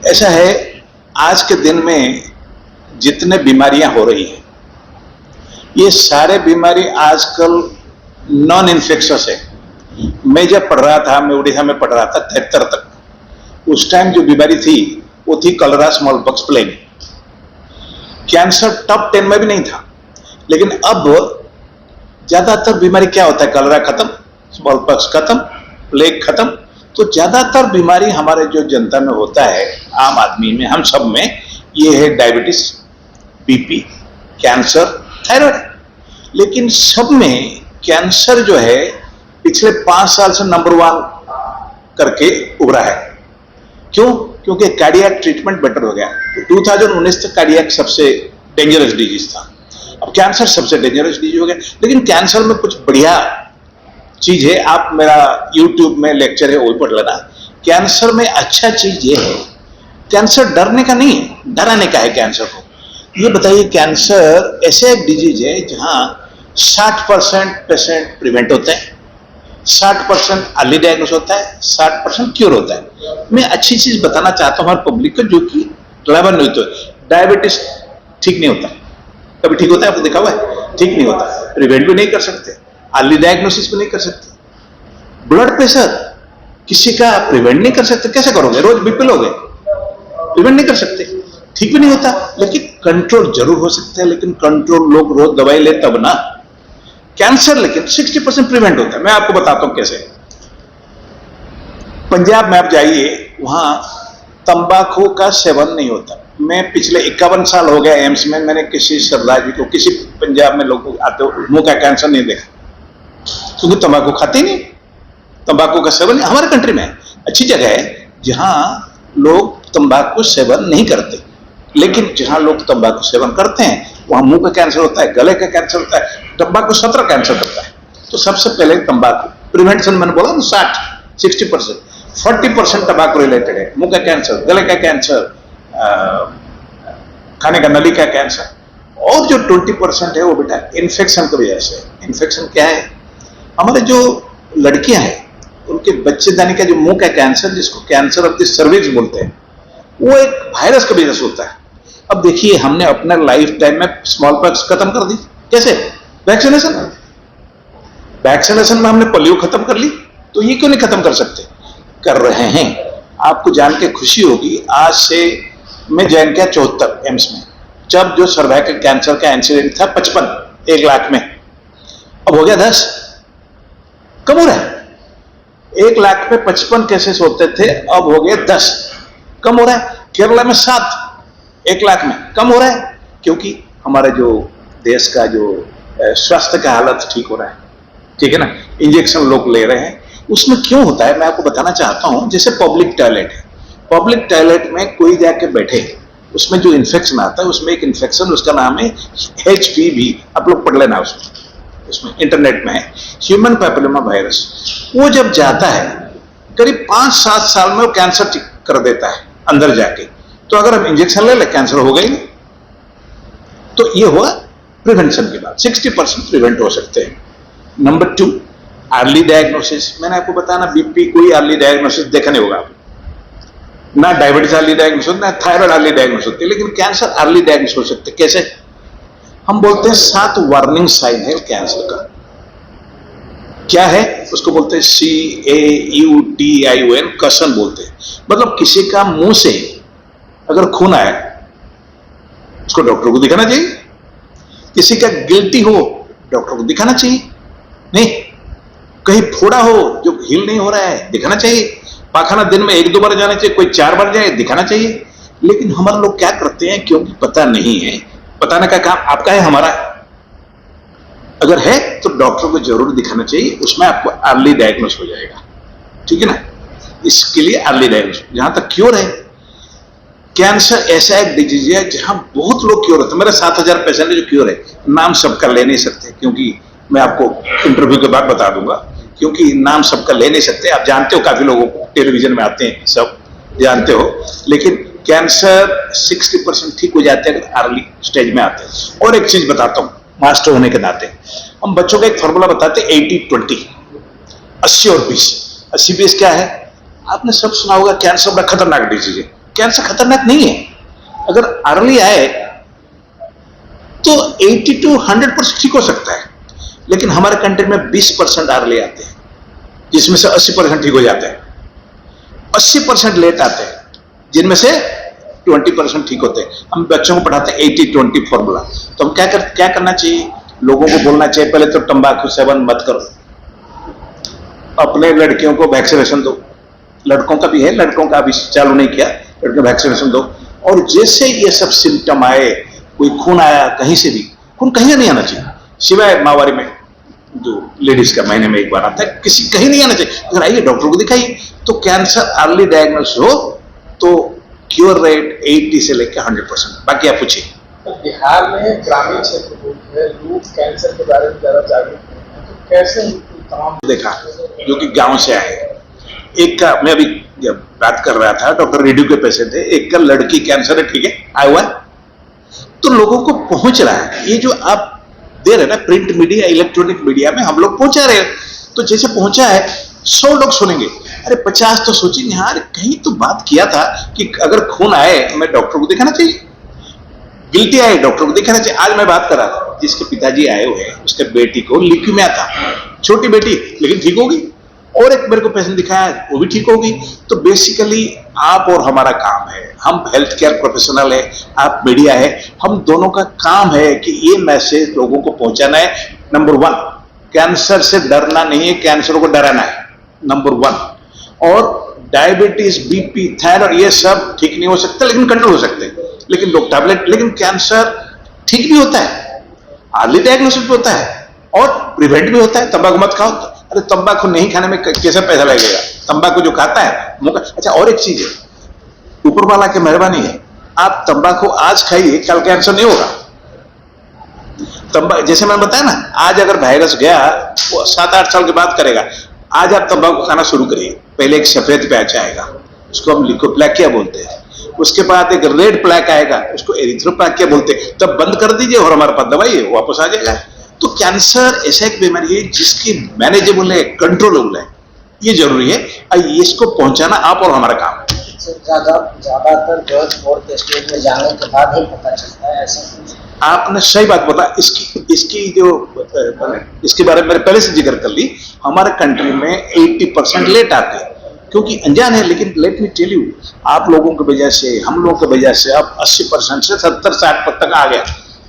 ऐसा है, आज के दिन में जितने बीमारियां हो रही हैं, ये सारे बीमारी आजकल नॉन इन्फेक्शस है। मैं जब पढ़ रहा था, मैं उड़ीसा में पढ़ रहा था 73 तक, उस टाइम जो बीमारी थी वो थी कलरा, small pox, plague. Cancer top 10 में भी नहीं था। लेकिन अब ज्यादातर बीमारी क्या होता है, कलरा खत्म, स्मॉल पॉक्स खत्म, प्लेग खत्म। तो ज्यादातर बीमारी हमारे जो जनता में होता है, आम आदमी में, हम सब में, ये है डायबिटीज, बीपी, कैंसर, थायराइड। लेकिन सब में कैंसर जो है पिछले 5 साल से नंबर 1 करके उभरा है। क्यों? क्योंकि कार्डियक ट्रीटमेंट बेटर हो गया। तो 2019 तक कार्डियक सबसे डेंजरस डिजीज था, अब कैंसर सबसे डेंजरस डिजीज हो गया। लेकिन कैंसर में कुछ बढ़िया चीज है, आप मेरा YouTube में लेक्चर है वो पढ़ लेना। कैंसर में अच्छा चीज ये है, कैंसर डरने का नहीं है, डराने का है कैंसर को। ये बताइए, कैंसर ऐसे एक डिजीज है जहां 60% पेशेंट प्रिवेंट होते हैं, 60% अर्ली डायग्नोस होता है, 60% क्योर होता है। मैं अच्छी चीज बताना चाहता हूं हर पब्लिक को, जो कि क्लेवर नहीं होता। डायबिटीज ठीक नहीं होता, कभी ठीक होता है? आपको देखा हुआ है? ठीक नहीं होता। प्रिवेंट भी नहीं कर सकते, अर्ली डायग्नोसिस भी नहीं कर सकते। ब्लड प्रेशर किसी का प्रिवेंट नहीं कर सकते, कैसे करोगे? रोज बीपी लोगे, प्रिवेंट नहीं कर सकते, ठीक भी नहीं होता। लेकिन कंट्रोल जरूर हो सकता है, लेकिन कंट्रोल लोग रोज दवाई ले तब ना। कैंसर लेकिन 60% प्रिवेंट होता है। मैं आपको बताता हूं कैसे। पंजाब में आप जाइए, वहां तंबाकू का सेवन नहीं होता। मैं पिछले 51 साल हो गया एम्स में, मैंने किसी सरदार जी को, किसी पंजाब में लोग आते हो, मुंह का कैंसर नहीं देखा, क्योंकि तंबाकू खाते नहीं। तंबाकू का सेवन हमारे कंट्री में अच्छी जगह है जहां लोग तंबाकू सेवन नहीं करते, लेकिन जहां लोग तंबाकू सेवन करते हैं वहां मुंह का कैंसर होता है, गले का कैंसर होता है। तंबाकू 17 कैंसर करता है। तो सबसे पहले तंबाकू प्रिवेंशन, मैंने बोला ना 60% 40% तंबाकू रिलेटेड है। मुंह का कैंसर, गले का कैंसर, खाने का नली का कैंसर। और जो 20% है वो बेटा इन्फेक्शन की वजह से। इन्फेक्शन क्या है? हमारे जो लड़कियां हैं उनके बच्चेदानी का जो मुंह का कैंसर, जिसको कैंसर ऑफ द सर्विक्स बोलते हैं, वो एक वायरस का वजह से होता है। अब देखिए, हमने अपने लाइफ टाइम में स्मॉल पॉक्स खत्म कर दी, कैसे? वैक्सीनेशन। वैक्सीनेशन में हमने पोलियो खत्म कर ली, तो ये क्यों नहीं खत्म कर सकते? कर रहे हैं। आपको जान के खुशी होगी, आज से मैं ज्वाइन किया 74 एम्स में, जब जो सर्वाइकल कैंसर का इंसिडेंट था 55 1 लाख में, अब हो गया 10, कम हो रहा है। 1 लाख में 55 केसेस होते थे, अब हो गए 10, कम हो रहा है। केरला में 7 1 लाख में, कम हो रहा है, क्योंकि हमारे जो देश का जो स्वास्थ्य का हालत ठीक हो रहा है, ठीक है ना। इंजेक्शन लोग ले रहे हैं। उसमें क्यों होता है मैं आपको बताना चाहता हूं। जैसे पब्लिक टॉयलेट है, पब्लिक टॉयलेट में कोई जाके बैठे, उसमें जो इन्फेक्शन आता है, उसमें एक इन्फेक्शन, उसका नाम है HPV, आप लोग पढ़ लेना, उसमें इंटरनेट में है, ह्यूमन पैपिलोमा वायरस। वो जब जाता है करीब 5-7 साल में वो कैंसर ठीक कर देता है अंदर जाके। तो अगर हम इंजेक्शन ले ले, कैंसर हो गई। तो ये हुआ प्रिवेंशन की बात। 60% प्रिवेंट हो सकते हैं। Number 2, early diagnosis. मैंने आपको बताया ना, बीपी कोई अर्ली डायग्नोसिस देखा नहीं होगा, ना डायबिटीज अर्ली डायग्नोसिस, ना थायराइड अर्ली डायग्नोसिस होती है, लेकिन कैंसर अर्ली डायग्नोसिस हो सकते। कैसे? हम बोलते हैं 7 वार्निंग साइन है कैंसर का। क्या है? उसको बोलते हैं CAUTION, कसन बोलते हैं। मतलब किसी का मुंह से अगर खून आए, उसको डॉक्टर को दिखाना चाहिए। किसी का गिल्टी हो, डॉक्टर को दिखाना चाहिए। नहीं, कहीं फोड़ा हो जो हील नहीं हो रहा है, दिखाना चाहिए। पाखाना दिन में 1-2 बार जाना चाहिए, कोई 4 बार जाए, दिखाना चाहिए। लेकिन हमारे लोग क्या करते हैं, क्योंकि पता नहीं है, बताने का काम आपका है, हमारा है। अगर है तो डॉक्टर को जरूर दिखाना चाहिए, उसमें आपको अर्ली डायग्नोस हो जाएगा, ठीक है ना। इसके लिए अर्ली डायग्नोस। जहां तक क्योर है, कैंसर ऐसा एक डिजीज है जहां बहुत लोग क्योर होते हैं। मेरे 7000 पेशेंट जो क्योर है, नाम सबका ले नहीं सकते, क्योंकि मैं आपको इंटरव्यू के बाद बता दूंगा, क्योंकि नाम सबका ले नहीं सकते। आप जानते हो, काफी लोगों को टेलीविजन में आते हैं, सब जानते हो। लेकिन कैंसर 60% ठीक हो जाते हैं अर्ली स्टेज में आते हैं। और एक चीज बताता हूं, मास्टर होने के नाते हम बच्चों का एक फॉर्मूला बताते हैं, 80-20, 80 और 20। 80-20 क्या है? आपने सब सुना होगा, कैंसर बड़ा खतरनाक डिजीज है, कैंसर खतरनाक नहीं है। अगर अर्ली आए तो 80 to 100% ठीक हो सकता है, लेकिन हमारे कंट्री में 20% अर्ली आते हैं, जिसमें से 80% ठीक हो जाते हैं। 80% लेट आते हैं, जिनमें से 20% ठीक होते हैं। हम बच्चों को पढ़ाते हैं 80-20 फॉर्मूला। तो हम क्या करना चाहिए, लोगों को बोलना चाहिए पहले तो तंबाकू सेवन मत करो, अपने लड़कियों को वैक्सीनेशन दो, लड़कों का भी है, लड़कों का अभी चालू नहीं किया, लड़कियों को वैक्सीनेशन दो। और जैसे ये सब सिम्टम आए, कोई खून आया कहीं से भी, खून कहीं नहीं आना चाहिए सिवाय माहवारी में जो लेडीज का महीने में एक बार आता है, किसी कहीं नहीं आना चाहिए। अगर आइए डॉक्टर को दिखाइए, तो कैंसर अर्ली डायग्नोस हो तो क्योर रेट 80 से लेकर 100%। बाकी आप पूछिए। बिहार में ग्रामीण क्षेत्र में लोग कैंसर के बारे में ज्यादा जागरूक हैं, तो कैसे तमाम देखा जो कि गांव से आए, एक का मैं अभी जब बात कर रहा था, डॉक्टर रेड्डी के पेशेंट थे, एक का लड़की कैंसर है, ठीक है, आया हुआ, तो लोगों को पहुंच रहा है। ये जो आप दे रहे ना प्रिंट मीडिया, इलेक्ट्रॉनिक मीडिया में हम लोग पहुंचा रहे हैं, तो जैसे पहुंचा है 100 लोग सुनेंगे, अरे 50 तो सोचेंगे यार कहीं तो बात किया था कि अगर खून आए हमें डॉक्टर को दिखाना चाहिए, गिल्टी आए डॉक्टर को दिखाना चाहिए। आज मैं बात कर रहा था, जिसके पिताजी आए हुए हैं, उसके बेटी को ल्यूकीमिया था, छोटी बेटी, लेकिन ठीक होगी, और एक मेरे को पेशेंट दिखाया वो भी ठीक होगी। तो बेसिकली आप और हमारा काम है, हम हेल्थ केयर प्रोफेशनल है, आप मीडिया है, हम दोनों का काम है कि ये मैसेज लोगों को पहुंचाना है। नंबर 1, कैंसर से डरना नहीं है, कैंसर को डराना है, नंबर 1। और डायबिटीज, बीपी, थायराइड, ये सब ठीक नहीं हो सकते, लेकिन कंट्रोल हो सकते हैं। लेकिन लोग टैबलेट, लेकिन कैंसर ठीक भी होता है, अर्ली डायग्नोसिस भी होता है और प्रिवेंट भी होता है। तंबाकू मत खाओ, अरे तंबाकू नहीं खाने में कैसे पैसा लगेगा, तंबाकू जो खाता है मुंह। अच्छा, और एक चीज है, ऊपर वाला की मेहरबानी है, आप तंबाकू आज खाइए, कल कैंसर नहीं होगा। जैसे मैंने बताया ना, आज अगर वायरस गया वो 7-8 साल के बाद करेगा। आज आप तंबाकू खाना शुरू करिए, पहले एक सफेद पैच आएगा, उसको हम लिकोप्लैकिया बोलते हैं, उसके बाद एक रेड प्लैक आएगा, उसको एरिथ्रोप्लैकिया बोलते हैं, तब बंद कर दीजिए और हमारे पास दवाई है, वापस आ जाएगा। तो कैंसर ऐसा एक बीमारी है जिसकी मैनेजेबल है, कंट्रोलेबल है, ये जरूरी है, इसको पहुंचाना आप और हमारा काम है। ज्यादातर जो फोर्थ स्टेज में जाने के बाद ही पता चलता है, ऐसा कुछ? आपने सही बात बता। इसकी जो इसके बारे में मैंने पहले से जिक्र कर ली, हमारे कंट्री में 80% लेट आते हैं क्योंकि अनजान है। लेकिन लेट मी टेल यू, आप लोगों की वजह से, हम लोगों की वजह से अब 80% से 70-60% तक आ गया।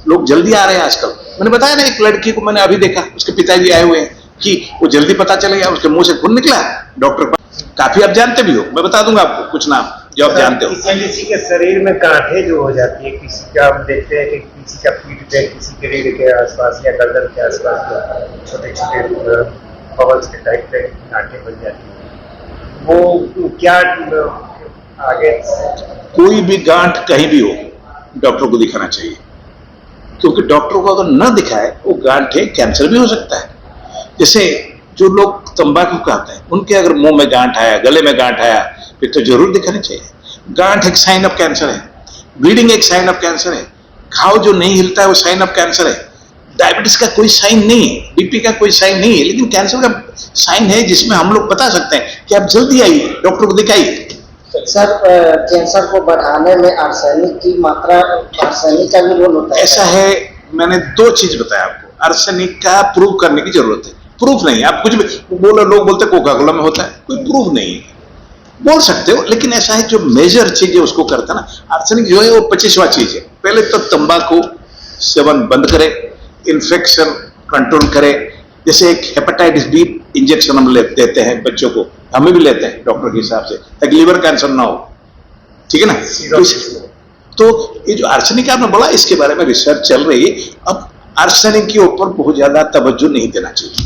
लोग जल्दी आ रहे हैं आजकल। मैंने बताया ना, एक लड़की को मैंने अभी देखा, उसके पिताजी आए हुए हैं कि वो जल्दी पता चले गया, उसके मुंह से खून निकला, डॉक्टर काफी आप जानते भी हो, मैं बता दूंगा आपको कुछ नाम जो आप जानते हो। किसी के शरीर में गांठें जो हो जाती है, किसी का हम देखते हैं कि किसी का पीठ पे, किसी के रीढ़ के आसपास या गर्दन के आसपास छोटे छोटे बबल्स के टाइप के गांठें बन जाती है, वो क्या आगे? कोई भी गांठ कहीं भी हो, डॉक्टर को दिखाना चाहिए, क्योंकि डॉक्टर को अगर न दिखाए वो गांठें कैंसर भी हो सकता है। जैसे जो लोग तंबाकू खाते हैं, उनके अगर मुंह में गांठ आया, गले में गांठ आया, फिर तो जरूर दिखाना चाहिए। गांठ एक साइन ऑफ कैंसर है, ब्लीडिंग एक साइन ऑफ कैंसर है, घाव जो नहीं हिलता है वो साइन ऑफ कैंसर है। डायबिटीज का कोई साइन नहीं है, बीपी का कोई साइन नहीं है, लेकिन कैंसर का साइन है जिसमें हम लोग बता सकते हैं कि आप जल्दी आइए, डॉक्टर को दिखाइए। सर, कैंसर को बढ़ाने में आर्सेनिक की मात्रा, आर्सेनिक का भी रोल होता है? ऐसा है, मैंने 2 चीज बताया आपको। आर्सेनिक का प्रूव करने की जरूरत है, प्रूफ नहीं है। आप कुछ भी बोलो, लोग बोलते कोका कोला में होता है, कोई प्रूफ नहीं है, बोल सकते हो, लेकिन ऐसा है जो मेजर चीज है उसको करता ना। आर्सेनिक जो है वो 25वां चीज है। पहले तो तंबाकू सेवन बंद करे, इन्फेक्शन कंट्रोल करे। जैसे एक हेपेटाइटिस बी इंजेक्शन हम देते हैं बच्चों को, हमें भी लेते हैं डॉक्टर के हिसाब से, ताकि लीवर कैंसर ना हो, ठीक है ना। तो ये जो आर्सेनिक आपने बोला, इसके बारे में रिसर्च चल रही है। अब आर्सेनिक के ऊपर बहुत ज्यादा तवज्जो नहीं देना चाहिए।